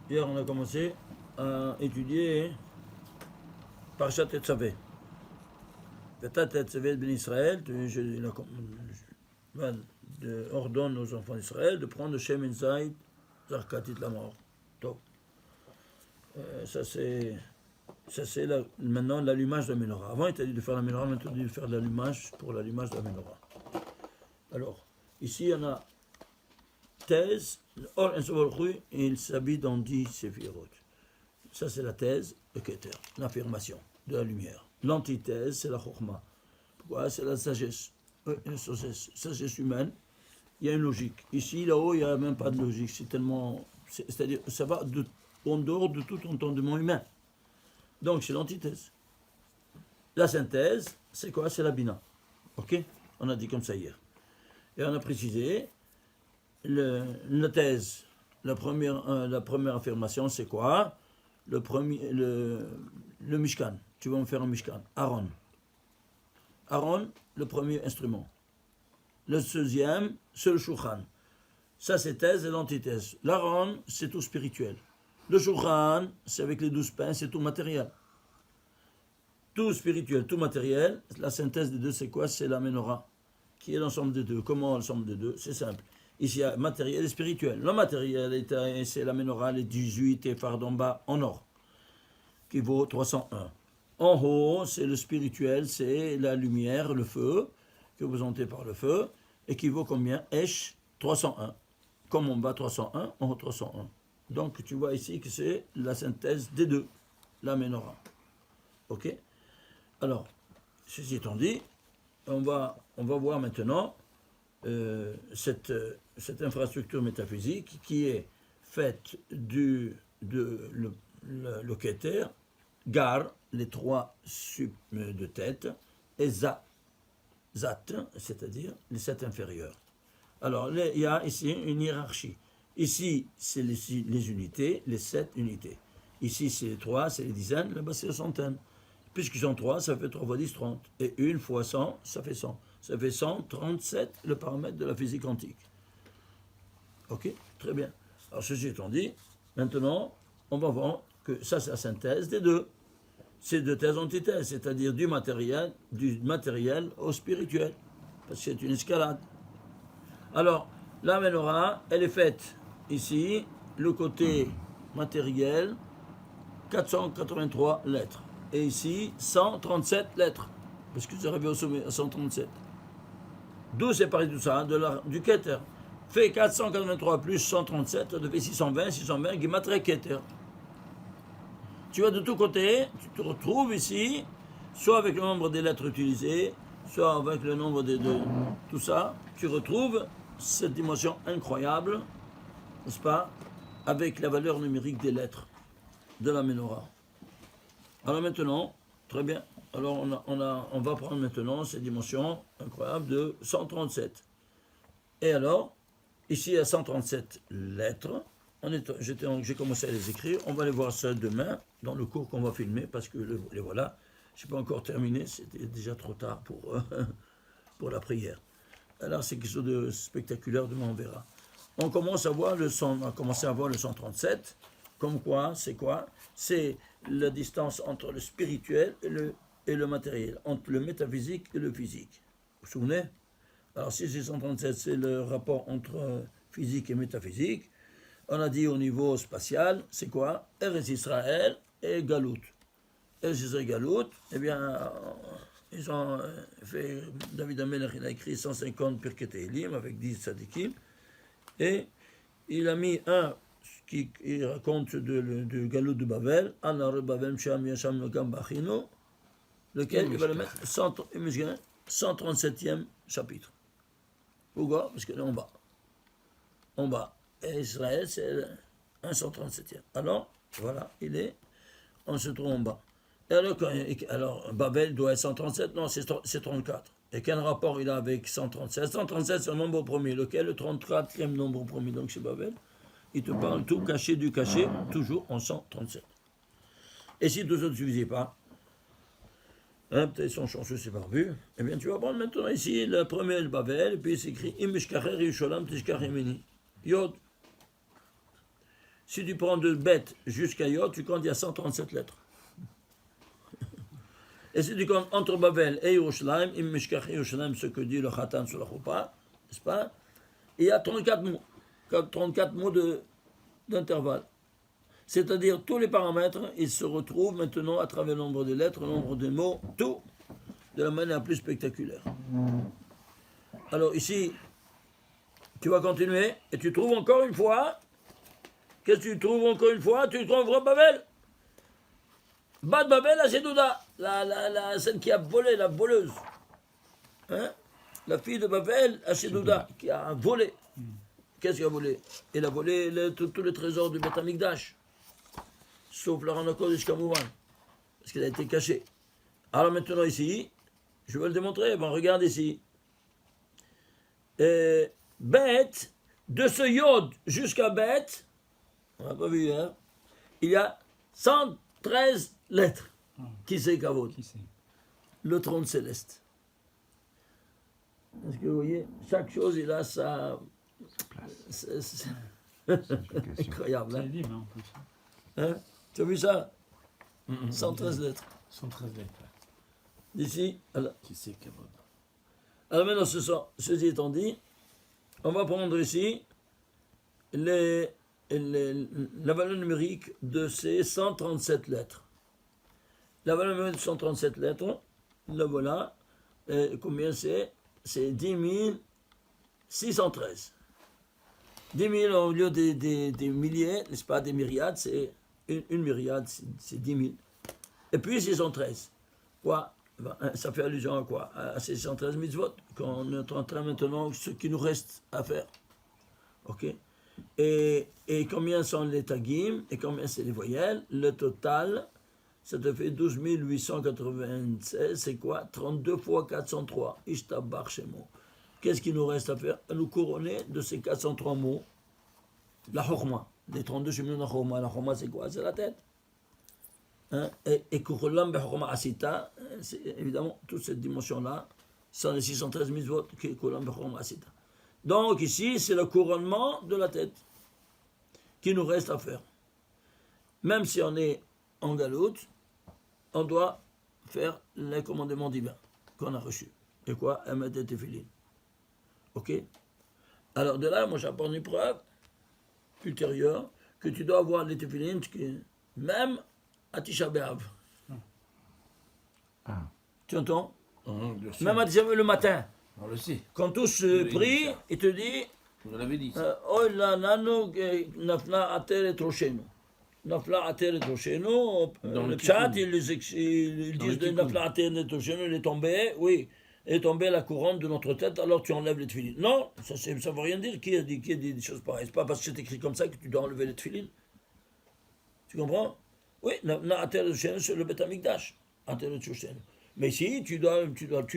Hier, on a commencé à étudier Parashat Tetzavé. Vetat Tetzavé ben Israël, ordonne aux enfants d'Israël de prendre Shem en Zayt, Zarkatit la mort. Donc, ça c'est maintenant l'allumage de la menorah. Avant, il t'a dit de faire la menorah, maintenant il dit de faire l'allumage pour l'allumage de la menorah. Alors, ici, on a thèse, Or Ensovolchui, et il s'habille dans 10 séphirot. Ça, c'est la thèse, le Keter, l'affirmation de la lumière. L'antithèse, c'est la Chokhmah. Pourquoi? C'est la sagesse. Une sagesse humaine. Il y a une logique. Ici, là-haut, il n'y a même pas de logique. C'est tellement. C'est-à-dire, ça va en dehors de tout entendement humain. Donc, c'est l'antithèse. La synthèse, c'est quoi? C'est la Bina. Ok? On a dit comme ça hier. Et on a précisé la thèse. La première affirmation, c'est quoi? Le Mishkan. Tu vas me faire un Mishkan. Aaron. Aaron, le premier instrument. Le deuxième, c'est le Shulchan. Ça, c'est thèse et l'antithèse. L'Aaron, c'est tout spirituel. Le Shulchan, c'est avec les 12 pains, c'est tout matériel. Tout spirituel, tout matériel. La synthèse des deux, c'est quoi? C'est la menorah, qui est l'ensemble des deux. Comment l'ensemble des deux? C'est simple. Ici, il y a matériel et spirituel. Le matériel, c'est la menorah, les 18 et Fardamba en or, qui vaut 301. En haut, c'est le spirituel, c'est la lumière, le feu, que vous entendez par le feu, et qui vaut combien? Esh 301. Comme en bas 301, en haut 301. Donc tu vois ici que c'est la synthèse des deux, la menorah. Ok? Alors, ceci étant dit, on va voir maintenant cette infrastructure métaphysique qui est faite le Keter, Gar, les trois sup de tête, et Zat, c'est-à-dire les sept inférieurs. Alors, il y a ici une hiérarchie. Ici, c'est les unités, les 7 unités. Ici, c'est les 3, c'est les dizaines, là-bas, c'est les centaines. Puisqu'ils sont 3, ça fait 3 fois 10, 30. Et 1 fois 100, ça fait 100. Ça fait 137, le paramètre de la physique quantique. Ok? Très bien. Alors, ceci étant dit, maintenant, on va voir que ça, c'est la synthèse des deux. C'est de thèse antithèse, c'est-à-dire du matériel au spirituel. Parce que c'est une escalade. Alors, la menorah, elle est faite ici, le côté matériel, 483 lettres. Et ici, 137 lettres. Parce que vous arrivez au sommet à 137. D'où c'est parlé tout ça, du Keter. Fait 483 plus 137, ça fait 620, Gematria Keter. Tu vas de tous côtés, tu te retrouves ici, soit avec le nombre des lettres utilisées, soit avec le nombre de tout ça, tu retrouves cette dimension incroyable, n'est-ce pas, avec la valeur numérique des lettres de la menorah. Alors maintenant, très bien, alors on va prendre maintenant cette dimension incroyable de 137. Et alors, ici il y a 137 lettres. J'ai commencé à les écrire. On va les voir ça demain dans le cours qu'on va filmer parce que les voilà. Je n'ai pas encore terminé, c'était déjà trop tard pour la prière. Alors c'est quelque chose de spectaculaire, demain on verra. On commence à voir le 137. Comme quoi, c'est quoi? C'est la distance entre le spirituel et le matériel, entre le métaphysique et le physique. Vous vous souvenez? Alors si c'est 137, c'est le rapport entre physique et métaphysique. On a dit au niveau spatial, c'est quoi? Eretz Israël et Galout. Eretz Israël et Galout, eh bien, ils ont fait, David Amelech, il a écrit 150 Pirkei Tehillim avec 10 tzadikim, et il a mis un qui raconte de Galout de Babel, Anar Babel Sham Yasham Nogam Bachino, lequel il va le mettre 137e chapitre. Pourquoi? Parce que là, en bas. Et Israël, c'est un 137e. Alors, voilà, on se trouve en bas. Et alors, Babel doit être 137? Non, c'est 34. Et quel rapport il a avec 137? 137, c'est un nombre premier. Lequel? Le 34e nombre premier. Donc, c'est Babel. Il te parle tout caché du caché, toujours en 137. Et si tout ça ne suffisait pas, peut-être ils sont chanceux, c'est barbu, eh bien, tu vas prendre maintenant ici le premier, le Babel, et puis il s'écrit Im Mishkacher Yusholam Tishkach Yemini. Yod. Si tu prends de bête jusqu'à Yod, tu comptes, il y a 137 lettres. Et si tu comptes entre Babel et Yerushalayim, Im Mishkach Yerushalayim, ce que dit le Khatan sur la Choupa, n'est-ce pas? Il y a 34 mots. 34 mots d'intervalle. C'est-à-dire, tous les paramètres, ils se retrouvent maintenant à travers le nombre de lettres, le nombre de mots, tout, de la manière la plus spectaculaire. Alors ici, tu vas continuer, et tu trouves encore une fois, qu'est-ce que tu trouves encore une fois? Tu trouveras Babel. Bad Babel, la Sedouda, celle qui a volé, la voleuse. Hein? La fille de Babel, la Sedouda, qui a volé. Qu'est-ce qu'elle a volé? Elle a volé tous les trésors du Beth Amikdash. Sauf le Ranakodesh Kamouvan. Parce qu'elle a été cachée. Alors maintenant ici, je vais le démontrer. Bon, regarde ici. Beth, de ce Yod jusqu'à Beth, on n'a pas vu, hein? Il y a 113 lettres. Qui c'est Kavod? Le trône céleste. Est-ce que vous voyez? Chaque chose, il a sa... C'est incroyable, hein? C'est en plus. Hein? Tu as vu ça? 113 lettres. 113 lettres. D'ici, alors. Qui c'est Kavod? Alors maintenant, ceci étant dit, on va prendre ici la valeur numérique de ces 137 lettres. La valeur numérique de 137 lettres, la voilà. Combien c'est? C'est 10 613. 10 000 au lieu des milliers, n'est-ce pas, des myriades, c'est une myriade, c'est 10 000. Et puis 613. Quoi? Ça fait allusion à quoi? À ces 613 mitzvot qu'on est en train maintenant, ce qui nous reste à faire. Ok? Et combien sont les tagim et combien c'est les voyelles? Le total, ça te fait 12 896, c'est quoi? 32 fois 403. Ishtabach Shemo. Qu'est-ce qu'il nous reste à faire? À nous couronner de ces 403 mots. La Chokhmah. Les 32 chemins de la Chokhmah. La Chokhmah, c'est quoi? C'est la tête. Hein? Et Kucholam Bechokhmah Asita, c'est évidemment toute cette dimension-là, sont les 613 mitzvot qui Kucholam Bechokhmah Asita. Donc ici, c'est le couronnement de la tête qui nous reste à faire. Même si on est en galoute, on doit faire les commandements divins qu'on a reçus. Et quoi? Emet et Tefillin. Ok? Alors de là, moi j'apporte une preuve ultérieure que tu dois avoir les Tefillin même à Tisha B'Av. Tu entends? Même à Tisha B'Av le matin. On le sait. Quand tous prient, il te dit On l'avait dit. Oh là, nano, nafla ater et roshenu. Nafla ater et roshenu. Le chat, ils disent de nafla ater et roshenu, il est tombé, oui. Est tombée la couronne de notre tête, alors tu enlèves les tefillin. Non, ça ne veut rien dire. Qui a dit des choses pareilles? C'est pas parce que c'est écrit comme ça que tu dois enlever les tefillin. Tu comprends? Oui, c'est le Beth Amikdash. Mais ici, tu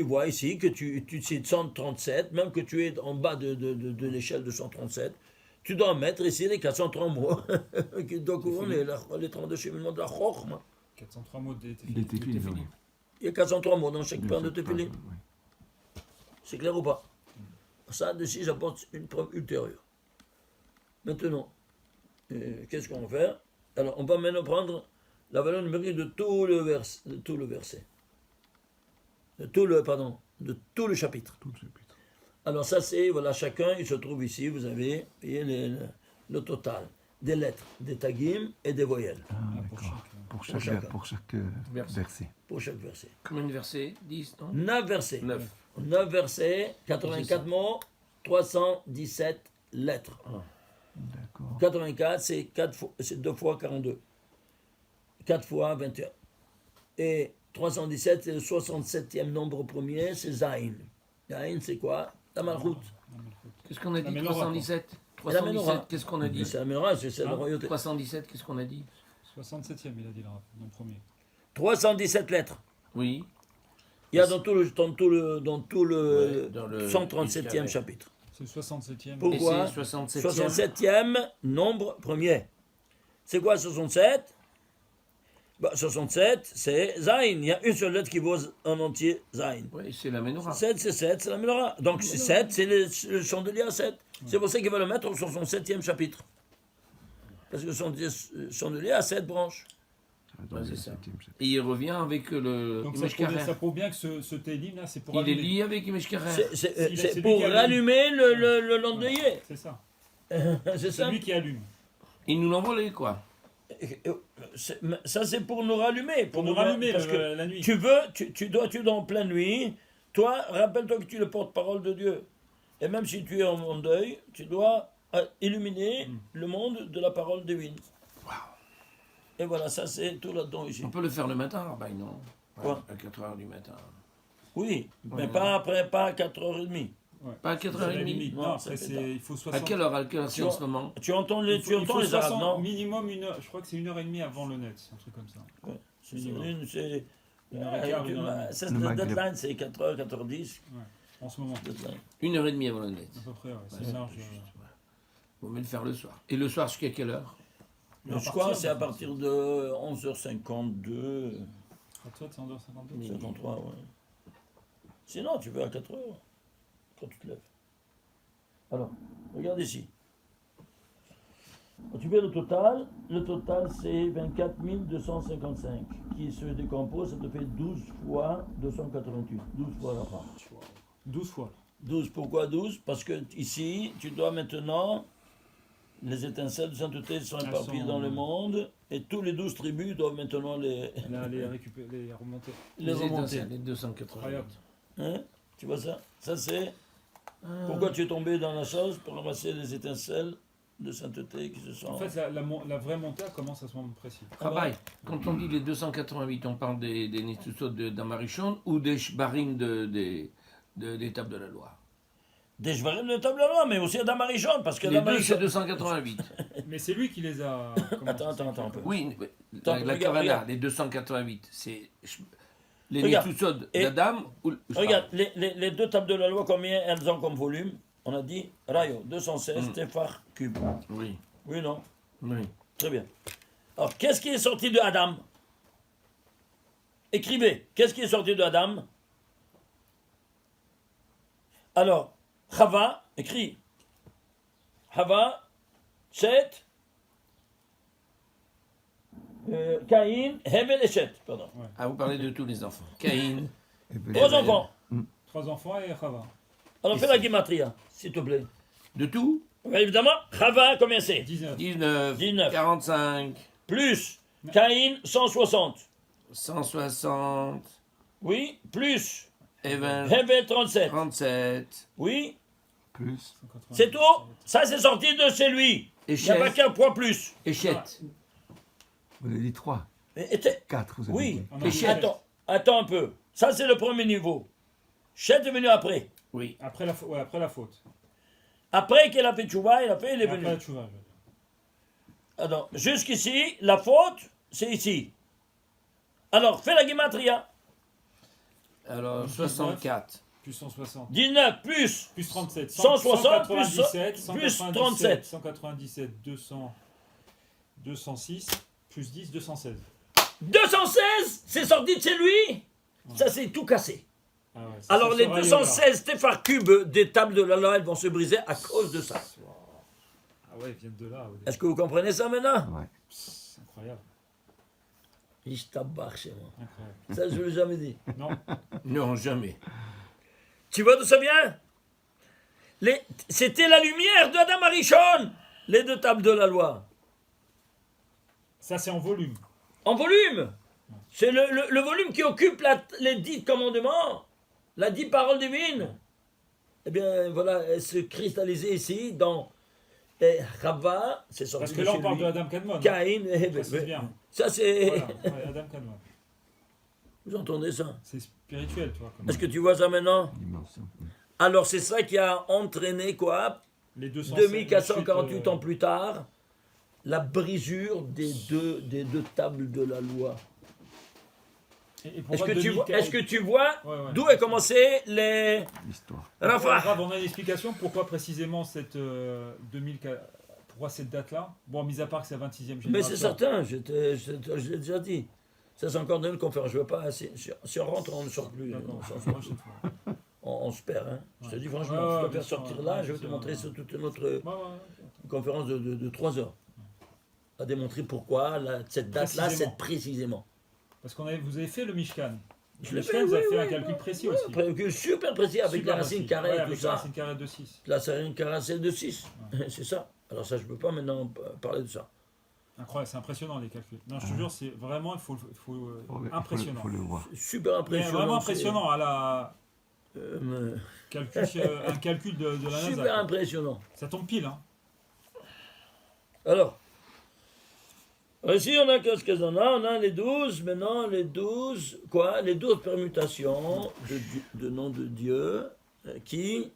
vois ici que tu cites 137, même que tu es en bas de l'échelle de 137, tu dois mettre ici les 403 mots qui doivent couronner les 32 cheminements de la Chokhmah. 403 mots des Des tefillin, oui. Il y a 403 mots dans chaque paire de tefillin. Oui. C'est clair ou pas? Ça, d'ici, j'apporte une preuve ultérieure. Maintenant, qu'est-ce qu'on va faire? Alors, on va maintenant prendre la valeur numérique de tout le verset. De tout le chapitre. Tout le chapitre. Alors, ça, c'est, voilà, chacun, il se trouve ici, vous avez le total des lettres, des tagim et des voyelles. Ah, d'accord. Pour chaque verset. Pour chaque verset. Combien de versets? 10, non? 9 versets. 9. 9 versets, 84 mots, 317 lettres. D'accord. 84, c'est 2 fois 42. 4 fois 21. Et 317, c'est le 67e nombre premier, c'est Zayn. Zayn, c'est quoi? La Malchut. Qu'est-ce qu'on a dit? Menorah, 317. La Menorah. 317, qu'est-ce qu'on a dit? C'est la Menorah, c'est la royauté. 317, qu'est-ce qu'on a dit? 67e, il a dit là, dans le premier. 317 lettres. Oui. Il y a dans tout le Ouais, dans le 137e chapitre. C'est le 67e. Pourquoi? Et c'est 67e. 67e nombre premier. C'est quoi 67? 67, c'est Zayn. Il y a une seule lettre qui vaut en entier Zayn. Oui, c'est la Menorah. 7, c'est 7, c'est la Menorah. Donc 7, c'est le chandelier à 7. C'est pour ça qu'il va le mettre au 67e chapitre. Parce que son chandelier a 7 branches. Dans Ouais, le c'est ça. 7e chapitre. Et il revient avec le Donc Imeshkarer. ça prouve bien que ce Télim là, c'est pour Il est allumer. lié avec Imeshkarer. C'est lui qui pour allume. rallumer le landeuillet. C'est ça. C'est C'est ça. lui qui allume. Il nous l'a volé, quoi. Ça, c'est pour nous rallumer. Pour nous rallumer parce que la nuit. tu dois en pleine nuit. Toi, rappelle-toi que tu es le porte-parole de Dieu. Et même si tu es en deuil, tu dois illuminer le monde de la parole divine. Et voilà, ça c'est tout là-dedans ici. On peut le faire le matin, Rabbi, non? Quoi? À 4h du matin. Oui, mais Ouais. pas après, pas à 4h30. Pas à C'est la 4h30. limite. Non, Non, après, ça fait il faut À 60. quelle heure c'est en ce moment? Tu entends les, Il faut les arabes, 60, non? minimum 1 heure. Je crois que c'est 1h30 avant le net, un truc comme ça. Ouais, c'est Minimum. c'est- Une heure et quart, tu- une heure et demie. ça, Le le Maghreb. deadline, c'est 4h, 4h10. En ce moment, Deadline. 1h30 avant le net. à peu près, ouais. C'est Ouais. large. Vaut mieux le faire le soir. Et le soir, jusqu'à quelle heure? Mais Je crois que c'est à partir de 11h52, À toi, c'est en 2h52. 53, ouais. Sinon, tu veux à 4h, quand tu te lèves. Alors, regarde ici. Quand tu fais le total c'est 24 255, qui se décompose, ça te fait 12 fois 288, 12 fois la part. 12 fois. 12, pourquoi 12? Parce que ici, tu dois maintenant, les étincelles de sainteté sont Elles éparpillées sont- dans le monde, et tous les 12 tribus doivent maintenant les Là, les récupérer, les remonter. remonter. étincelles, les 280. Incroyable. Hein? Tu vois ça? Ça c'est... Pourquoi tu es tombé dans la chose? Pour ramasser les étincelles de sainteté qui se sont... En fait, la vraie montée elle commence à ce moment précis. Rabbi, quand on dit les 288, on parle des Nitzutzot d'Amarichon ou des Shbarim des tables de la loi? Des Shvarim de table loi, mais aussi Adam Arishon, parce que Les Adam deux, c'est Arishon... 288. Mais c'est lui qui les a. Attends un peu. Oui, mais Attends, la regarde, Kavana, regarde. les 288, c'est les Regarde. Nitzutzot Et- d'Adam ou Regarde, les deux tables de la loi, combien elles ont comme volume? On a dit, Rayo, 216 Tefar cube. Oui, Oui, non? oui. Très bien. Alors, qu'est-ce qui est sorti de Adam? Écrivez, qu'est-ce qui est sorti de Adam? Alors, Chava, écrit. Chava, Seth, Caïn, Hevel et Seth, pardon. Ah, vous parlez de tous les enfants. Caïn, Et ben, Trois enfants. 3 enfants et Chava. Alors, fais la guématria, s'il te plaît. de tout? Alors, évidemment, Chava, combien c'est? 19. 19, 19. 45, Plus Caïn, 160. 160, Oui, plus Evan, Hevel, 37. 37, Oui, plus, c'est tout. Ça, c'est sorti de chez lui. Il n'y a pas Échec, qu'un point plus. Échette. vous avez dit 3, Et 4, vous avez oui, dit. On a Échec. dit attends un peu. Ça, c'est le premier niveau. Chet est venu après. Oui. Après la faute. Après qu'il a fait tchouva, il est Et venu. après la tchouva, je veux dire. Alors, jusqu'ici, la faute, c'est ici. Alors, fais la gematria. Alors, 64. Plus 160. 19 plus Plus 37. 160, plus 197. 37. 197. 200. 206. Plus 10, 216. 216, c'est sorti de chez lui. Ça, c'est tout cassé. Ah ouais, ça, Alors, ça les sera 216 téphar cubes des tables de la loi, elles vont se briser à cause de ça. Ah ouais, ils viennent de là. Est-ce que vous comprenez ça maintenant? Ouais. C'est incroyable. Je tabarre chez moi. Incroyable. Ça, je ne l'ai jamais dit. Non, Non, jamais. Tu vois d'où ça vient? C'était la lumière d'Adam Arishon, les deux tables de la loi. ça c'est en volume. En volume. C'est le volume qui occupe les 10 commandements, la 10 paroles divines. Eh bien, voilà, elles se cristallisaient ici dans Chava, c'est sorti Parce que de là chez on parle lui, de Adam Kadmon. Caïn et Hevel. C'est bien. Ça, c'est... Voilà, ouais, Adam Kadmon. Vous entendez ça? C'est spirituel, tu vois. Comme Est-ce que tu vois ça maintenant? Dimension. Alors, c'est ça qui a entraîné, quoi, les 200 2448 ans plus tard, la brisure des deux tables de la loi. Est-ce que tu vois Ouais, ouais. d'où est commencé les... L'histoire. Rafah? On a une explication pourquoi précisément cette 2000, pourquoi cette date-là. Bon, mis à part que c'est la 26e génération. Mais c'est certain, je l'ai déjà dit. Ça, c'est encore une conférence. Je veux pas... Si on rentre, on ne sort plus. D'accord. On s'en Moi, sort. je sais pas. On se perd. Hein. Je te dis franchement, Ouais, je ouais, peux bien faire sûr, sortir ouais, là, ouais, je vais te c'est montrer vrai. sur toute notre Ouais, ouais, ouais. conférence de 3 heures. à démontrer pourquoi cette date-là, Précisément. c'est précisément. Parce que vous avez fait le Mishkan. Je Le l'ai Mishkan, fait, vous avez oui, fait un oui, calcul précis Ouais, aussi. calcul super précis avec Super la racine précis. carrée Ouais, et tout avec ça. la racine carrée de 6. La racine carrée, c'est de 6. C'est ça. Alors ça, je ne peux pas maintenant parler de ça. Incroyable, c'est impressionnant les calculs. Non, je te jure, c'est vraiment impressionnant. Faut le voir. Super Mais impressionnant. vraiment impressionnant à la Euh, un calcul de la NASA. super quoi. impressionnant. Ça tombe pile, hein. Alors, ici on a qu'est-ce qu'on a? On a les 12, maintenant les 12, quoi? Les 12 permutations de nom de Dieu qui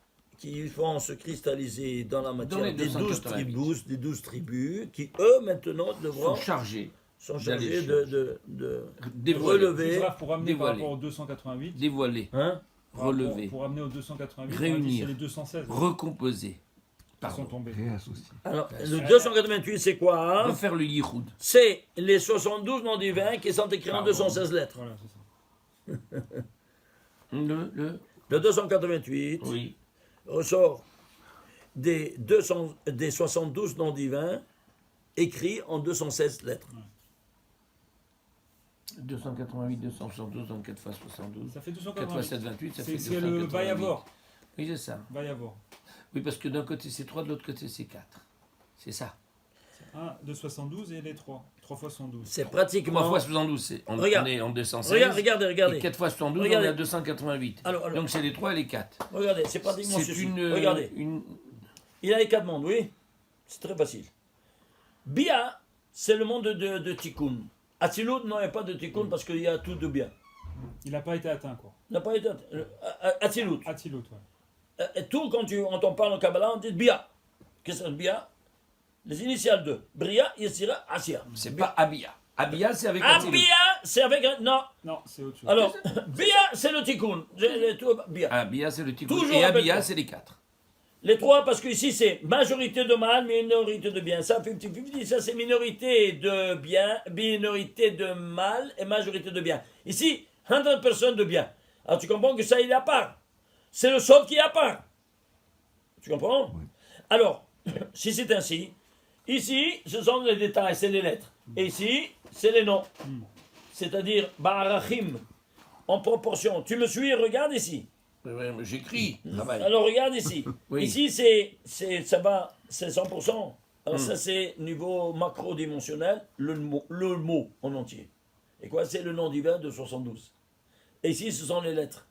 vont se cristalliser dans la matière les des 12 288. tribus, qui eux maintenant Sont devront chargés, sont chargés d'aller de dévoiler, relever, Juste, Raph, pour ramener par dévoiler. rapport au 288, dévoiler, hein? relever, pour ramener au 288, Réunir. c'est les 216 recomposer. qui sont Pardon. tombés. Réassocier. Alors, le 288, c'est quoi? Hein? Refaire le yichoud. C'est les 72 noms divins qui sont écrits en Pardon. 216 lettres. Voilà, c'est ça. Le 288 Oui. ressort des 72 noms divins écrits en 216 lettres. 288, 272, donc 4 fois 72. Ça fait 4 fois 288. 7, 28, ça fait C'est le 288. Bayavor. Oui, c'est ça. Bayavor. Oui, parce que d'un côté c'est 3, de l'autre côté c'est 4. C'est ça. 1 de 72 et les 3. 3 fois 72. C'est 3 pratiquement. fois 72, c'est, on Regarde. est en 216. Regardez. Et 4 fois 72, Regardez. on est à 288. Alors, Donc c'est les 3 et les 4. regardez, c'est pratiquement C'est ceci. une, Regardez, il y a les 4 mondes, oui. C'est très facile. Bia, c'est le monde de Tikkun. Atzilut, non, il n'y a pas de Tikkun parce qu'il y a tout de bien. Il n'a pas été atteint, quoi. Il n'a pas été. Atzilut. Atzilut, ouais. Tout, quand on parle en Kabbalah, on dit Bia. Qu'est-ce que c'est Bia? Les initiales de Bria, Yetzira, Asia. C'est pas Abia. Abia, c'est avec Atzilut. Abia, c'est avec un. Non. Non, c'est autre chose. Alors, Bia, c'est le Tikkun. Bia. Abia, c'est le tikkun. Toujours Et avec Abia, toi. c'est les 4. Les trois, parce que ici c'est majorité de mal, minorité de bien. Ça, 50-50, ça c'est minorité de bien, minorité de mal et majorité de bien. Ici, 100% de bien. Alors tu comprends que ça, il est à part. C'est le sort qui est à part. Tu comprends? Oui. Alors, si c'est ainsi, ici, ce sont les détails, c'est les lettres. Et ici, c'est les noms. C'est-à-dire, Ba'arachim, en proportion. Tu me suis, regarde ici. J'écris. Travail. Alors regarde ici. Oui. Ici ça va, c'est 100%. Alors ça c'est niveau macro-dimensionnel, le mot en entier. Et quoi, c'est le nom divin de 72. Et ici ce sont les lettres.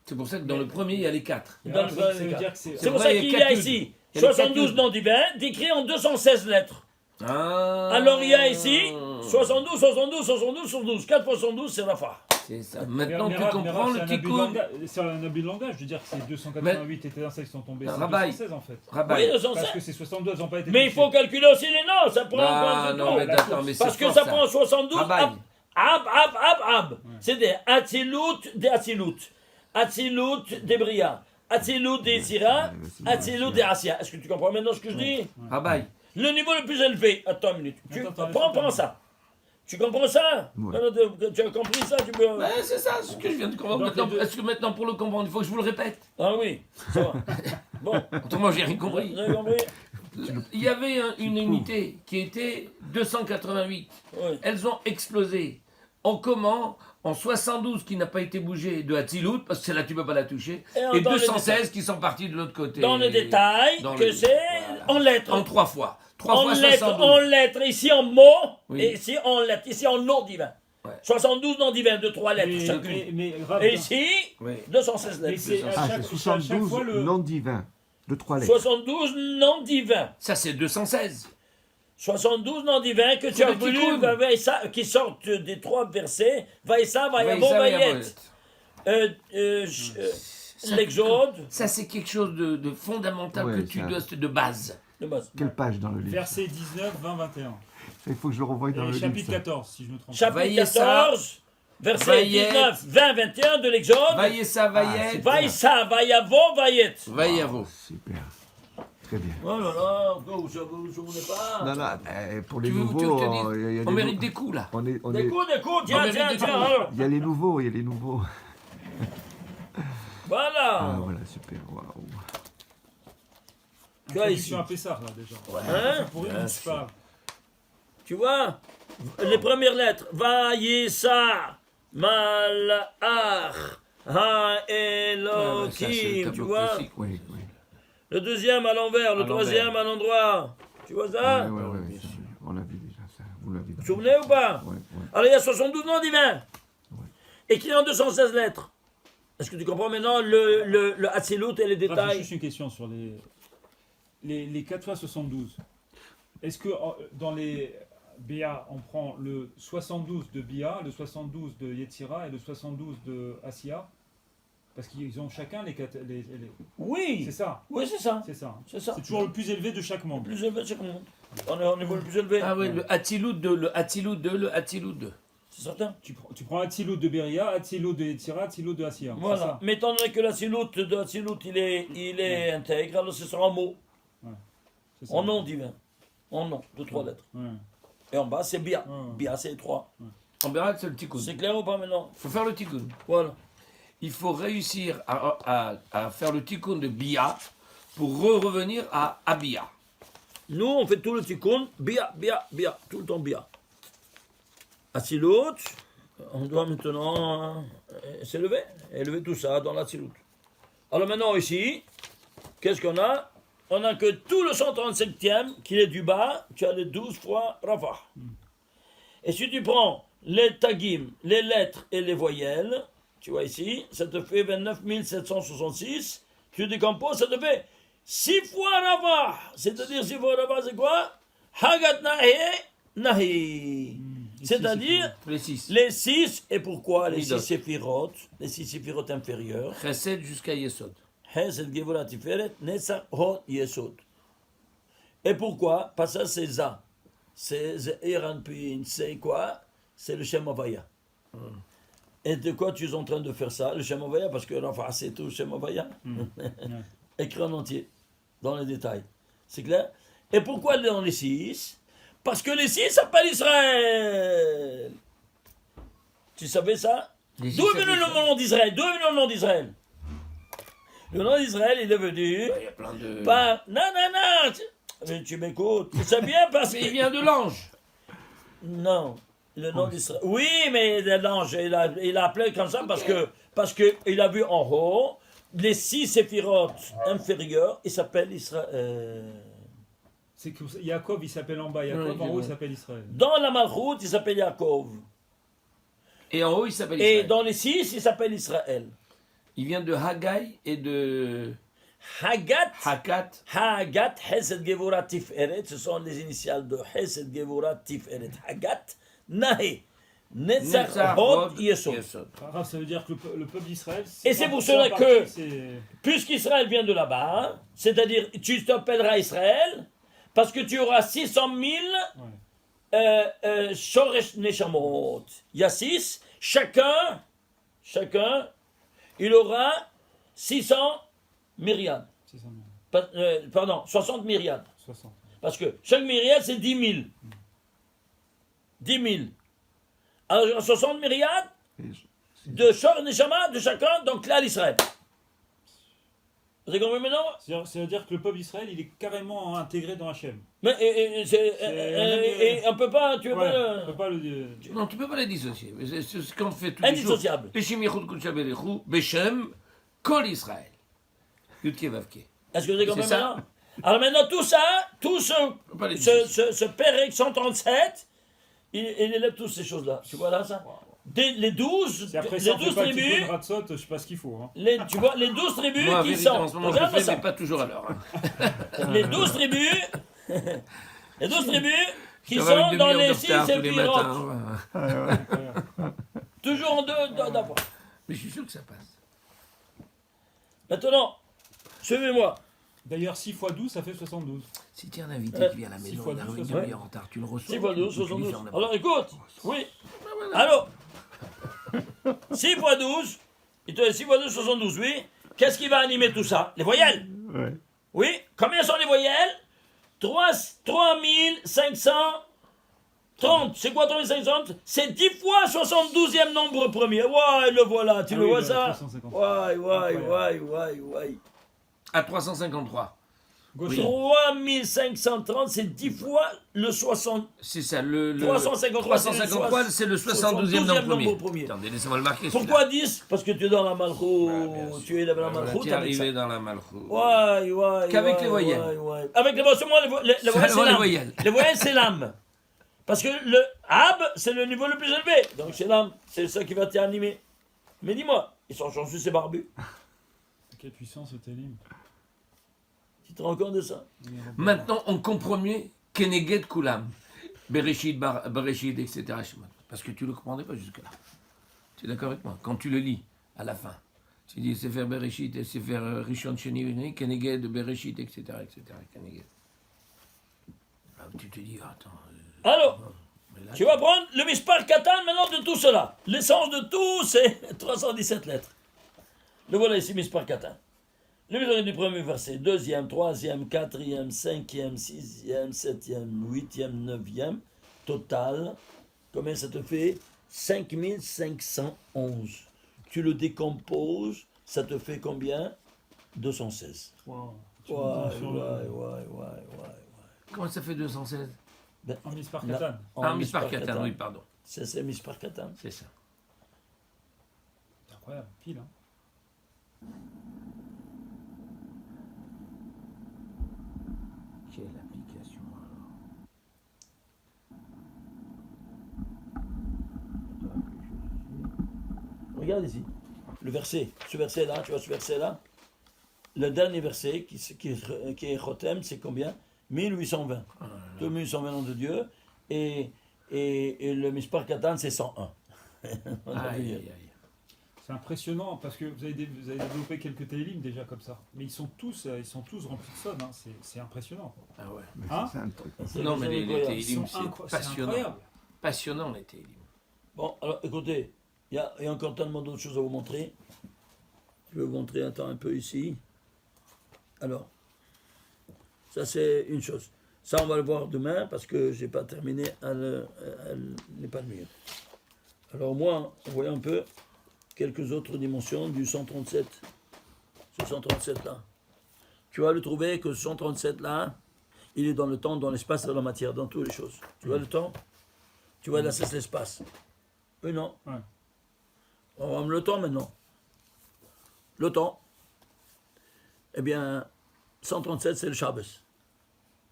C'est pour ça que dans le premier, il y a les 4. Dans le- ça veut dire que c'est. C'est pour vrai, ça il y a qu'il y a quatre ici il y a les 72 quatre noms divins décrits en 216 lettres. Ah. Alors il y a ici 72, 72, 72, 72. 4 fois 72 c'est la fa. C'est ça. Maintenant, Mais tu Raph, comprends c'est le un abus de tikkun. langage. C'est un abus de langage. Je veux dire que c'est 288 étincelles qui sont tombées. C'est Rabaï. 216 en fait. Oui, Rabaï. 216. Parce que ces 62, elles n'ont pas été. Mais il faut touchées. calculer aussi les noms, ça prend Ah, un non, mais peu. d'accord, mais c'est Parce que fort, ça prend 72 Rabaï. ab. C'est des Atzilut des Atzilut. Atzilut des Bria. Atzilut des Sira. Atzilut des Asia. Est-ce que tu comprends maintenant ce que je dis? Rabaï. Le niveau le plus élevé. Attends une minute. Attends, Prends ça. Tu comprends ça? Ouais. Tu as compris ça? Tu peux... Ouais, c'est ça, ce que je viens de comprendre. Donc, Maintenant, les deux- est-ce que maintenant, pour le comprendre, il faut que je vous le répète? Ah oui, ça va. Bon, Autrement, j'ai rien compris. vous avez compris? Il y avait une unité qui était 288. Oui. Elles ont explosé. En comment? En 72 qui n'a pas été bougé de Hatzilut, parce que celle-là tu peux pas la toucher, et dans les 216 qui sont partis de l'autre côté. Dans le détail, Dans que le- c'est voilà. en lettres. En 3 fois. 3 En fois lettres, 72. en lettres, ici en mots, Oui. et ici en lettres, ici en noms divins. Ouais. 72 noms divins de 3 lettres chacune. Mais Raph, Et ici, Oui. 216 mais lettres. c'est à Ah, chaque, c'est à chaque fois 72 le. noms divins de 3 lettres. 72 noms divins. Ça c'est 216. 72 noms divins que tu C'est as le voulu, tikkun. Vaïssa, qui sortent des 3 versets. Vaïssa, Vaïavo, Vaïssa, Vaïet. Vaïavot. Ça, L'Exode. Ça c'est quelque chose de fondamental Ouais, que tu ça. dois, de base. De base. Quelle page dans le livre? Verset 19, 20, 21. Il faut que je le revoie dans Et le livre. chapitre ça. 14, si je me trompe pas. Chapitre Vaïessa, 14, verset Vaïet. 19, 20, 21 de l'Exode. Vaïessa, Vaïet. c'est Vaïssa, Vaïavo, Vaïet. Vaïavot. Super. Très bien. Oh là là, vous ne souvenez pas? Non, non, pour les Tu veux que je nouveaux, te il y dise a On des mérite nou- des coups là. on est, Des coups, tiens, mérite tiens, des tiens. coups. alors. il y a les nouveaux, il y a les nouveaux. Voilà. Ah, voilà, super. Waouh. Tu vois ici. Introduction à Pessah, là, déjà. Hein? Pour une, je sais pas. Tu vois, les premières lettres. Vayisa, Malach, Ha-Elohim. Tu vois? Oui, oui. Le deuxième à l'envers, le troisième à l'endroit. Tu vois ça? Oui, ça, on a vu déjà ça. Vous l'avez Vous vous dit. souvenez ou pas? Oui. Alors il y a 72 noms divins. Ouais. Écrits en 216 lettres. Est-ce que tu comprends maintenant le Hatzilut et les Raph, j'ai détails? juste une question sur les 4 fois 72. Est-ce que dans les Béa, on prend le 72 de Bia, le 72 de Yetzira et le 72 de Asiya? Parce qu'ils ont chacun les Oui. C'est ça. Oui, c'est ça. C'est ça. C'est ça. C'est toujours le plus élevé de chaque Le monde. plus élevé de chaque monde. On est au niveau le plus élevé. Ah oui, le Hatzilut 2, le Hatzilut 2, le Hatzilut 2. C'est certain. Tu prends Hatzilut de Beria, Hatzilut de Yetzira, Hatzilut de Asiya. C'est Voilà. ça. Mais étant donné que l'Hatzilut de Hatzilut, il est intègre, alors ce sera en mots. C'est ça. En nom divin. En nom, de 3 lettres. Ouais. Et en bas, c'est Bia. Ouais. Bia, c'est 3. En Bérat, c'est le Tikkun. C'est clair ou pas maintenant? Il faut faire le Tikkun. Voilà. Il faut réussir à faire le Tikkun de Bia pour revenir à Abia. Nous, on fait tout le tikkun, Bia, Bia, Bia, tout le temps Bia. Hatzilut, on doit maintenant s'élever, élever tout ça dans l'Hatzilut. Alors maintenant ici, qu'est-ce qu'on a? On a que tout le 137e qui est du bas, tu as les 12 fois Rafah. Et si tu prends les tagim, les lettres et les voyelles, tu vois ici, ça te fait 29 766, tu décomposes, ça te fait 6 fois Rafah. C'est-à-dire 6 fois Rafah, c'est quoi? Hagat Nahi, Nahi. C'est-à-dire Les 6. les 6, et pourquoi les Midot. 6 séphirotes, les 6 séphirotes inférieures? Chesed jusqu'à Yesod. Hesed, Gevurah, Tiferet, Netzach, Hod, Yesod. Et pourquoi? Parce que c'est ça. C'est Zeranpin, c'est quoi? C'est le Shem Havaya. Et de quoi tu es en train de faire ça? Le Shem Havaya, parce que Rafa, c'est tout le Shem Havaya. Écrit en entier, dans les détails. C'est clair? Et pourquoi dans les 6? Parce que les 6 s'appellent Israël. Tu savais ça? Les D'où est six venu s'appellent le nom d'Israël? D'où est venu le nom d'Israël? Le nom d'Israël, il est venu Il y a plein de. par... Non, mais tu m'écoutes. C'est bien parce Mais il que... vient de l'ange. Non, le nom d'Israël. Oui, mais l'ange, il a appelé comme ça parce que il a vu en haut les 6 séphirotes inférieures, il s'appelle Israël. C'est que Yaakov, il s'appelle en bas. Yaakov, Ouais, en haut, il ouais. s'appelle Israël. Dans la Malchut, il s'appelle Yaakov. Et en haut, il s'appelle Et Israël. dans les 6, il s'appelle Israël. Il vient de Haggai et de Hagat, Hakat. Hagat, Hesed Gevurah Tiferet, ce sont les initiales de Hesed Gevurah Tiferet. Hagat, Nahe, Netzach, Hod, Yesod. Ah, ça veut dire que le peuple d'Israël. Et c'est pour en cela partie, que- c'est- Puisqu'Israël vient de là-bas, c'est-à-dire tu t'appelleras Israël, parce que tu auras 600 000 Shoresh Neshamot. Il y a 6, chacun, il aura 600 myriades. c'est ça, non. Pardon, 60 myriades. 60. Parce que chaque myriade, c'est 10 000. 10 000. Alors, il y aura 60 myriades Et de Shor Neshama de chacun, donc là, l'Israël. Vous avez compris maintenant? Ça veut dire que le peuple d'Israël, il est carrément intégré dans Hachem. Mais et on peut pas, tu veux Ouais, pas on peut pas le dire. Non, tu peux pas les dissocier. Mais c'est ce qu'on fait tous les jours. indissociable. Beshim Yechud Kudsha Belechu, Beshem, Kol Israël. Yudke Vavke. Est-ce que vous avez compris C'est ça. maintenant? Alors maintenant, tout ça, tout peut pas les dissocier. ce Pérec 137, il élève toutes ces choses-là. Tu vois là ça? Les 12, Et après les ça, on fait 12 pas le tikkun tribus, Ratzot, je sais pas ce qu'il faut. Hein. tu vois, les 12 tribus Moi, qui vérité, sont. en ce moment, je le Regarde fais, ça. mais pas toujours à l'heure. hein. Les 12 tribus, les 12 tribus qui Ça va avec sont dans demi-heure les de 6 retard tous les séphirotes. matins. Toujours en deux d'abord. Mais je suis sûr que ça passe. Maintenant, suivez-moi. D'ailleurs, 6 x 12, ça fait 72. Si tu as un invité qui vient à la six maison, fois il arrive une 12, demi-heure en retard, tu le reçois. 6 fois 12, tu lui 72. fermes la Alors écoute, oui. Ah, Allô 6 fois 12, il te dit 6 fois 12, 72, oui. Qu'est-ce qui va animer tout ça? Les voyelles. ouais. Oui. Combien sont les voyelles? 3530. C'est quoi 3530? C'est 10 fois 72e nombre premier. Ouais, le voilà, tu Ah le oui, vois le ça? 350. Ouais. À 353. Gaucher. 3530, c'est 10 fois le 60. C'est ça, le 353, 353, c'est le 72e nombre premier. Attendez, laissez-moi le marquer. Pourquoi 10? Parce que tu es dans la malchou, tu es dans la malchou. Tu es arrivé dans la malchou. Ouais. Qu'avec les voyelles. Ouais. Avec les voyelles, les voyelles, c'est l'âme. Parce que le Ab, c'est le niveau le plus élevé. Donc c'est l'âme, c'est ça qui va t'animer. Mais dis-moi, ils sont chanceux ces barbus. Quelle puissance le Télim. Tu te rends compte de ça? Maintenant, on comprend mieux Keneged Kulam. Bereshit, etc. Parce que tu ne le comprendais pas jusque-là. Tu es d'accord avec moi? Quand tu le lis, à la fin, tu dis c'est faire Bereshit et c'est faire Rishon Sheni, Keneged, Bereshit, etc. Keneged. Alors, tu te dis, attends. Alors, là, tu vas prendre le Mispar Katan maintenant de tout cela. L'essence de tout, c'est 317 lettres. Le voilà ici, Mispar Katan. Le verset du premier verset, deuxième, troisième, quatrième, cinquième, sixième, septième, huitième, neuvième, total, combien ça te fait? 5511. Tu le décomposes, ça te fait combien? 216. Wow. Ouais. comment ça fait 216? En Mispar Katan. Ah, Mispar Katan, oui, pardon. C'est Mispar Katan. C'est ça. C'est incroyable, pile. Hein. Quelle application alors? Regarde ici, le verset, ce verset-là, tu vois ce verset-là? Le dernier verset qui est Chotem, c'est combien? 1820. 1820 noms de Dieu, et le Mispar Katan, c'est 101. C'est impressionnant parce que vous avez développé quelques télim déjà comme ça, mais ils sont tous remplis de son. Hein. C'est impressionnant. Quoi. Ah ouais. Hein? C'est un truc. Non, mais les incroyable. télim, C'est c'est passionnant. incroyable. Passionnant, les télim. Bon, alors écoutez, il y a encore tellement d'autres choses à vous montrer. Je vais vous montrer un peu ici. Alors, ça c'est une chose. Ça on va le voir demain parce que je n'ai pas terminé, elle n'est pas le mieux. Alors moi, voyons un peu quelques autres dimensions du 137. Ce 137 là. Tu vas le trouver que ce 137 là, il est dans le temps, dans l'espace, dans la matière, dans toutes les choses. Tu vois le temps? Tu vois là, c'est l'espace. Oui, non? Ouais. On va le temps maintenant. Le temps. Eh bien, 137, c'est le Shabbos.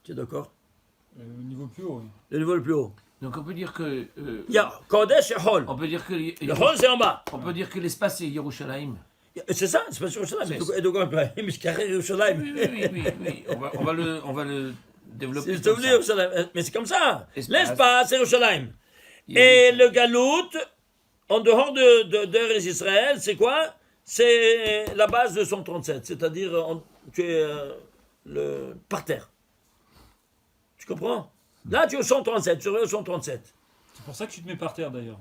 Tu es d'accord? Au niveau plus haut. Oui. Le niveau le plus haut. Donc on peut dire que. Il y a Kodesh et Hol. On peut dire que. Le Hol, c'est en bas. On peut dire que l'espace c'est Yerushalayim. C'est ça, c'est pas sur Yerushalayim. C'est Et donc, mais c'est carré Yerushalayim. Oui. On va le développer. C'est comme ça. Yerushalayim. Mais c'est comme ça. Espace. L'espace, c'est Yerushalayim. Et le Galout, en dehors d'Eretz Israël, c'est quoi? C'est la base de 137. C'est-à-dire, tu es par terre. Tu comprends? Là, tu es au 137, tu es au 137. C'est pour ça que tu te mets par terre d'ailleurs.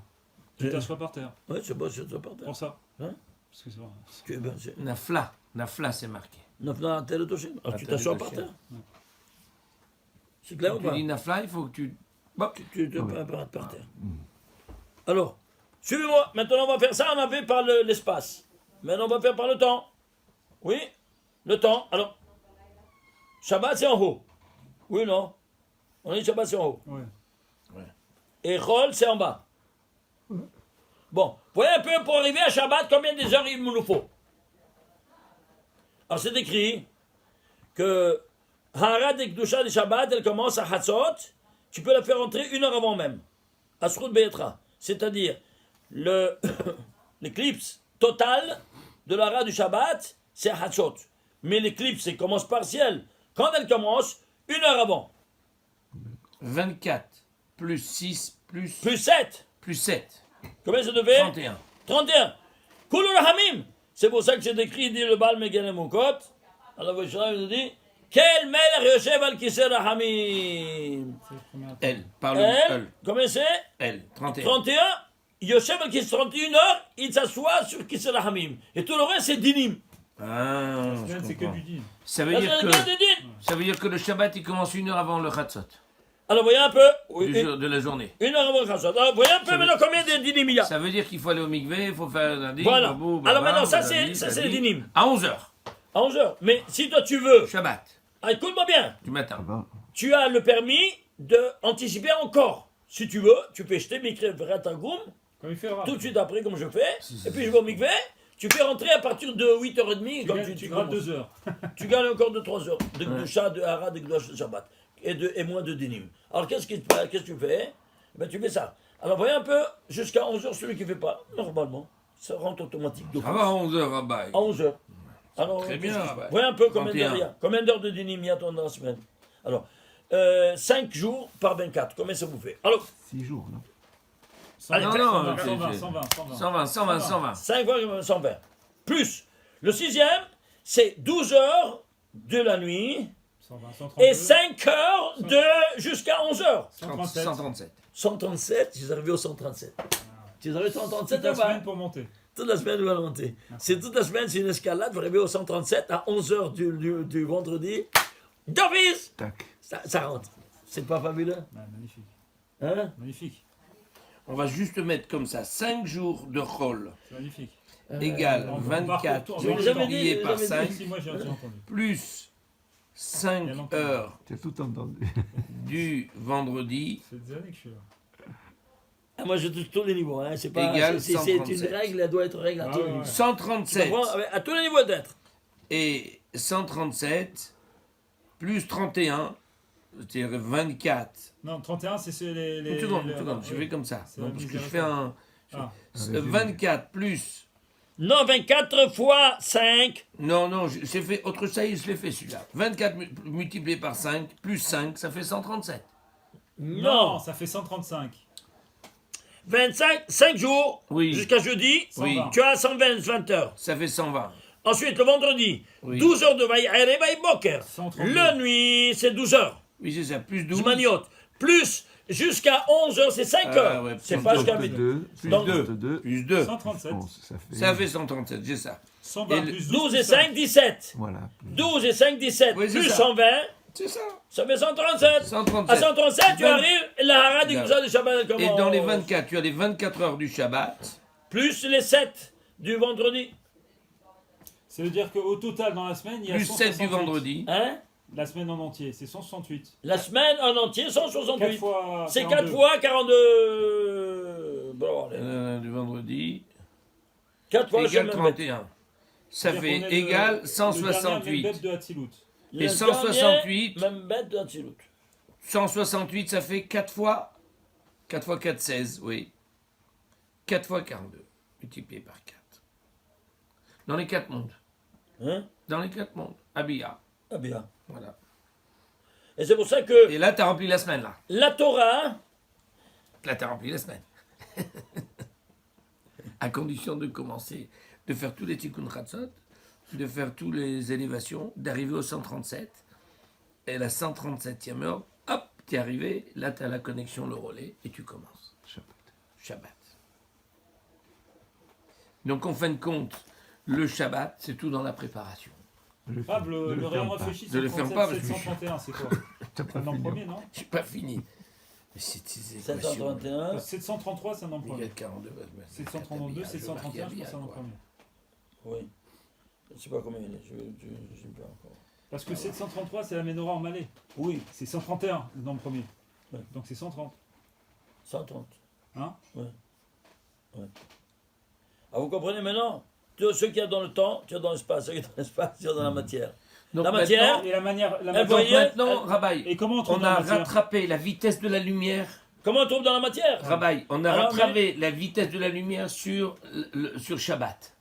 Tu t'assois par terre. Oui, c'est bon, c'est par terre. Pour ça. Hein? Parce que c'est vrai. Tu es, c'est... Nafla, c'est marqué. Non, t'es le touché. Alors, tu t'assois par terre. C'est clair Quand ou tu pas? dis Nafla, il faut que tu. Bon, tu te prends par terre. Alors, suivez-moi. Maintenant, on va faire ça. On a fait par l'espace. Maintenant, on va faire par le temps. Oui, le temps. Alors, Shabbat, c'est en haut. Oui, non? On a dit Shabbat, c'est en haut. Ouais. Et Chol, c'est en bas. Bon, voyez un peu pour arriver à Shabbat, combien des heures il nous faut. Alors, c'est écrit que Harad et Kdusha de Shabbat, elle commence à Hatzot. Tu peux la faire entrer 1 heure avant même. À Srout Be'etra. C'est-à-dire, l'éclipse totale de la Hara du Shabbat, c'est à Hatzot. Mais l'éclipse, elle commence partielle. Quand elle commence, 1 heure avant. 24 plus 6 plus 7. plus 7. Combien ça devait? 31. 31. Kulur Hamim. C'est pour ça que c'est écrit, dit le Baal Megan Mokot. Alors, il nous dit, quel melech yoshev al kisei Rahamim. Elle, parle Elle, combien c'est? Elle, 31. 31. Yoshev al kisei 31 heures, il s'assoit sur kisei Rahamim. Et tout le reste, c'est dinim. Ah, je C'est que comprends. du din. Ça veut dire que le Shabbat il commence 1 heure avant le Chatzot Alors, voyez un peu. Oui, du jour de la journée. 1 heure avant le Chatzot. Alors, voyez un peu maintenant combien de dinim il y a. Ça veut dire qu'il faut aller au mikvé, il faut faire un din. Voilà. babou, Alors baba, maintenant, ça, babadi, c'est les babadi. dinim. À 11 heures. À 11 heures. Mais si toi, tu veux. Shabbat. Ah, écoute-moi bien. du matin. Ah ben, Tu as le permis d'anticiper encore. Si tu veux, tu peux jeter Mikre Veratagum Comme il fait le rap. tout de suite après, comme je fais. Et puis je vais au mikvé. Tu fais rentrer à partir de 8h30. Quand Tu grattes commences. 2 heures. Tu gagnes encore de 3 heures de Gdusha, de Hara, de Gdosh, de Shabbat. Et moins de Dinim. Alors qu'est-ce que tu fais? Ben, tu fais ça. Alors voyez un peu, jusqu'à 11h, celui qui ne fait pas, normalement, ça rentre automatique. Ça va à 11h, Rabbi. À 11h. Alors, Très bien, ouais. voyez un peu combien 31. d'heures il y a. Combien d'heures de Dinim il y a dans la semaine? Alors, 5 jours par 24, combien ça vous fait? Alors, 6 jours, non? Allez, Non, 120, non, 120, c'est- 120, 120. 5 fois 120. Plus, le sixième, c'est 12 heures de la nuit 120, 132, et 5 heures jusqu'à 11 heures. 137. 137. 137, tu es arrivé au 137. Tu es arrivé au 137, Toute la on va. semaine pour monter. Toute la semaine, on va monter. C'est toute la semaine, c'est une escalade. Vous arrivez au 137 à 11h du vendredi. D'office, Tac. ça rentre. C'est pas fabuleux? Ouais, magnifique. Hein? Magnifique. On va juste mettre comme ça 5 jours de Chol C'est magnifique. égale on 24 part Je vous avais dit, multiplié par vous avez 5 dit. Si, moi j'ai entendu. plus Il y 5 a longtemps. heures Tu as tout entendu. du vendredi C'est des années que je suis là. Ah, moi, je touche tous les niveaux. Hein. C'est pas. Égal C'est une 137. règle, elle doit être règle à Ah tous les ouais, niveaux. ouais. Tu 137 comprends? À tous les niveaux d'être. et 137 plus 31, c'est-à-dire 24. Non, 31, c'est les. Une seconde, je vais comme ça. C'est Non, la parce que je miséricorde. fais Ah, 24 plus. Non, 24 fois 5. Non, j'ai fait autre ça, je l'ai fait celui-là. 24 multiplié par 5 plus 5, ça fait 137. Non. ça fait 135. 25, 5 jours. Oui. Jusqu'à jeudi. 120. Tu as 120 heures. Ça fait 120. Ensuite, le vendredi, Oui. 12 heures de Vaïre Boker. 132. La nuit, c'est 12 heures. Oui, c'est ça, plus 12. Zmaniot. Plus jusqu'à 11 heures, c'est 5 Ah, heures. ouais, C'est plus pas deux, jusqu'à Plus midi. 2, plus Donc, 2, Plus 2. 137. Ça fait 137, j'ai ça. 120 Et plus 12 et plus 5, 17. Voilà. 12 et 5, 17. Oui, c'est Plus ça. 120, C'est ça. ça fait 137. 137. À 137, tu Vingt- arrives, la harade et tout ça de Shabbat. Et dans les 24, tu as les 24 heures du Shabbat. Plus les 7 du vendredi. Ça veut dire qu'au total, dans la semaine, il y a Plus 7 168. du vendredi. Hein? La semaine en entier, c'est 168. La semaine en entier, 4 168. fois. C'est 4 42. fois 42. Bon, allez. Du vendredi. 4 fois Égale je 31. Ça C'est-à-dire fait qu'on est égal le dernier 168. Membet de Hatzilut. Et 168. Même bête de Hatzilut. 168, ça fait 4 fois 4, 16, oui. 4 fois 42, multiplié par 4. Dans les 4 mondes. Hein? Dans les 4 mondes. Abia. Ah bien. Voilà. Et c'est pour ça que Et là, tu as rempli la semaine, là. la Torah, Là, tu as rempli la semaine. À condition de commencer, de faire tous les tikkun chatzot, de faire toutes les élévations, d'arriver au 137. Et la 137e heure, hop, tu es arrivé. Là, tu as la connexion, le relais, et tu commences. Shabbat. Donc, en fin de compte, le Shabbat, c'est tout dans la préparation. Fab, le rayon réfléchi, Ne le ferme pas, parce que 731, c'est quoi? T'as C'est pas un an fini. premier, non Je n'ai pas fini. Mais c'est ces équations. 731. 733, c'est un an Il y premier. a 42. 732, 731, je pense que c'est un an premier. Oui. Je ne sais pas combien il est. Je ne sais pas encore. Parce que 733, c'est la Ménorah en Malais. Oui, C'est 131 dans le premier. Ouais. Donc c'est 130. 130. Hein? Ah, vous comprenez maintenant? Ce qu'il y a dans le temps, tu as dans l'espace. Ce qu'il y a dans l'espace, tu as dans la matière. Donc La matière, Et la manière. La Elle matière- voyait- maintenant, Rabaï, Et comment on trouve on dans la a matière? rattrapé la vitesse de la lumière. comment on trouve dans la matière? Rabaï, on a Alors, rattrapé la vitesse de la lumière sur Shabbat.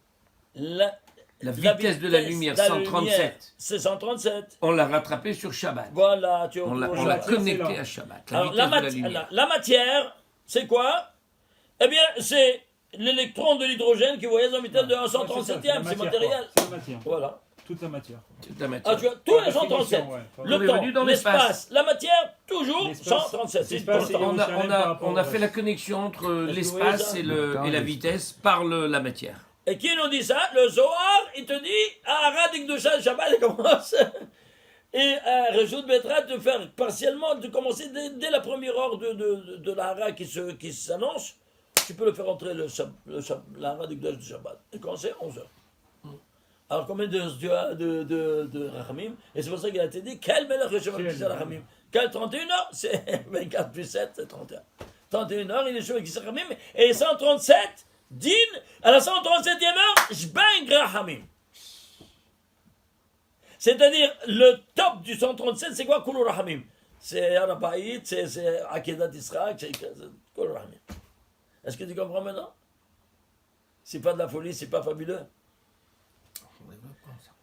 La vitesse de la lumière, 137. C'est 137. On l'a rattrapé sur Shabbat. Voilà, tu On l'a retrouves l'a la- connecté c'est là. à Shabbat. Alors, vitesse de la lumière. la matière, c'est quoi? Eh bien, c'est l'électron de l'hydrogène qui voyage en vitesse de Ouais, c'est 137e, la c'est matière, matériel. quoi. C'est la matière. Voilà. Toute la matière. C'est la Ah, matière. tu vois, tous Par les définition, 137. ouais. On est Le venu dans temps, l'espace. l'espace, la matière, toujours L'espace, 137. C'est l'espace, important. On a, Jérusalem par rapport on a au fait reste. la connexion entre Est-ce que vous voyez l'espace ça? et la vitesse par la matière. Et qui nous dit ça? Le Zohar, il te dit, ah, Radik de Shabbat, il commence. Et Réjoud Betra de faire partiellement, de commencer dès la première heure de la hara qui s'annonce. Tu peux le faire entrer la hara du Gdosh de Shabbat. Et commencer 11h. Alors combien tu as de Rachamim? Et c'est pour ça qu'il a été dit, quel Melech Yeshuv avec Kisar Rachamim? Quel 31 heures? C'est 24 plus 7, c'est 31. 31 heures, il est Yeshuv avec Kisar Rachamim. Et 137, din, à la 137e heure, Jbang Rachamim. C'est-à-dire, le top du 137, c'est quoi? Kulu Rachamim. C'est Arabaït, c'est Akedat Israq, c'est Kulu Rachamim. Est-ce que tu comprends maintenant? C'est pas de la folie, c'est pas fabuleux.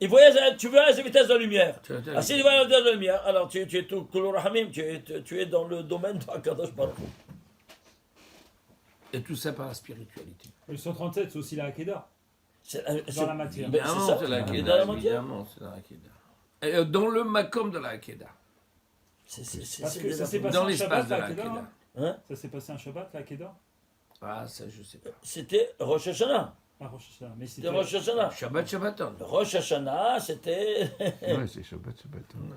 Il voyage, tu veux à la vitesse de la lumière. Ah, si tu vas à la vitesse de la lumière, alors tu es tout Kulu Rachamim, tu es dans le domaine de Akadosh Baruch Hu. Et tout ça par la spiritualité. Le 137, c'est aussi la Hakeda. Dans la matière. Ben, Évidemment, c'est ça, c'est la il est Hakeda. dans la matière. Évidemment, c'est la Hakeda. Et dans le makom de la Hakeda. Parce que ça s'est passé Dans un l'espace Shabbat, de la la Hakeda. Hakeda. Hein? Ça s'est passé un Shabbat, la Hakeda. Ah, ça, je sais pas. C'était Rosh Hashanah. Pas Rosh Hashanah, mais C'était Rosh Hashanah. Shabbat, Shabbaton. Rosh Hashanah, c'était. Ouais, c'est Shabbat.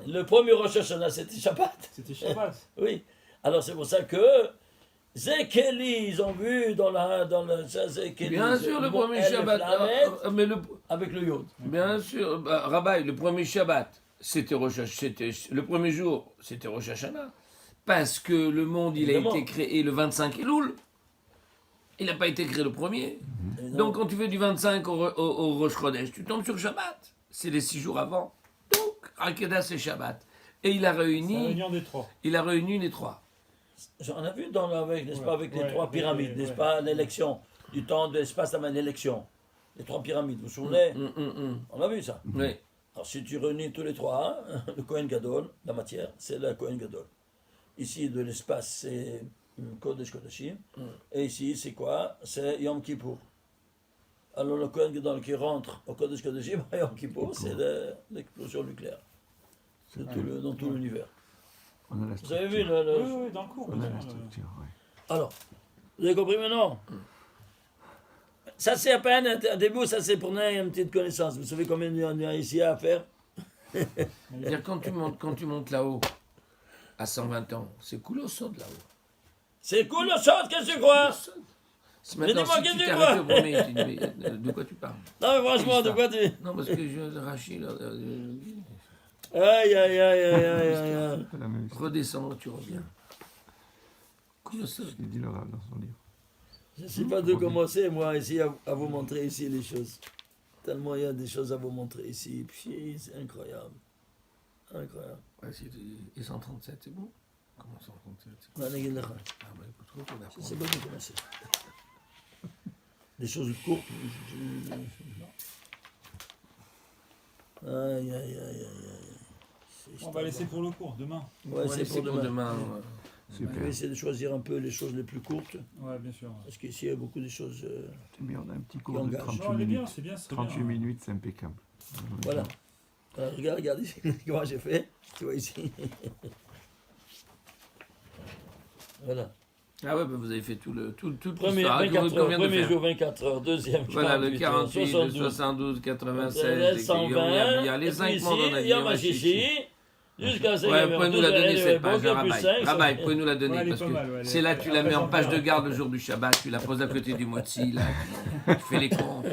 Le premier Rosh Hashanah, c'était Shabbat. C'était Shabbat. Oui. Alors c'est pour ça que. Zekeli, ils ont vu dans le. Zekeli, Bien sûr, le premier Shabbat. Mais avec le Yod. bien sûr, Rabbi, le premier Shabbat, le premier jour, c'était Rosh Hashanah. Parce que le monde, il a Évidemment. été créé le 25 Elul. Il n'a pas été créé le premier. Donc, quand tu fais du 25 au Rosh Chodesh, tu tombes sur Shabbat. C'est les 6 jours avant. Donc, Hakeda, c'est Shabbat. Et il a C'est la réuni, réunion des trois. il a réuni les trois. On a vu n'est-ce pas, avec les Ouais, trois ouais, pyramides, ouais, n'est-ce ouais. pas, l'élection du temps de l'espace avant l'élection. Les trois pyramides, vous vous souvenez? On a vu ça. Oui. Alors si tu réunis tous les trois, hein, le Kohen Gadol, la matière, c'est le Kohen Gadol. Ici, de l'espace, c'est Kodesh Kodashim. Et ici, c'est quoi? C'est Yom Kippour. Alors le Kohen Gadol qui rentre au Kodesh Kodashim, à Yom Kippour, c'est l'explosion nucléaire. Dans tout l'univers. On a la Vous avez structure. vu Oui, dans le cours. On a la bien sûr, structure, ouais. Alors, vous avez compris maintenant? Ça, c'est à peine un début, ça, c'est pour donner une petite connaissance. Vous savez combien il y en a ici à faire? C'est-à-dire, quand tu montes là-haut, à 120 ans, c'est cool au saut là-haut. C'est cool le shot, qu'est-ce que tu crois? C'est maintenant, dis-moi, si qu'est-ce tu que tu t'arrêtes crois? au premier, tu dis, mais de quoi tu parles? Non, mais franchement, de quoi tu. Non, parce que je Rachid, Aïe, aïe, aïe, aïe, aïe, aïe, aïe. C'est la même histoire redescends, tu reviens. Cool au saut. ce qu'il dit le Rav dans son livre. Je ne sais pas de commencer, moi, ici, à vous montrer ici les choses. Tellement il y a des choses à vous montrer ici. Puis, c'est incroyable. Incroyable. Ouais, et 137, c'est bon? Comment 137? C'est Non, bon? non, non. Ah, bah écoute, faut qu'on Je ne apprend. sais pas de commencer. Des choses courtes. Aïe, aïe, aïe, aïe, aïe. On va laisser pour le cours demain. Ouais, On va c'est laisser pour demain. ouais. Je vais Super. essayer de choisir un peu les choses les plus courtes. Ouais, bien sûr. Parce qu'ici, il y a beaucoup de choses. C'est bien, on a un petit cours Qui de engage. 38 Non, elle est bien, minutes. c'est bien. c'est 38 bien. minutes, c'est impeccable. Voilà. Alors, regarde ici comment j'ai fait. Tu vois ici. Voilà. Ah ouais, bah vous avez fait tout le Premier, l'histoire, 24 qu'on heures, vient de premier faire. jour 24 heures, deuxième Voilà, le 48 heures, 48, le 72, 96, 120, il y a les 5 ici, mondes, on a dit, Yom ouais, HaShishi, jusqu'à 5 Ouais, pouvez nous la donner cette page, Rabbi. Rabbi. Rabbi, pouvez nous la Ouais, donner, elle est parce pas que mal, ouais, elle c'est est- là que tu la elle mets en présente page bien. de garde le jour du Shabbat, tu la poses à côté du Motzi, là, tu fais les comptes.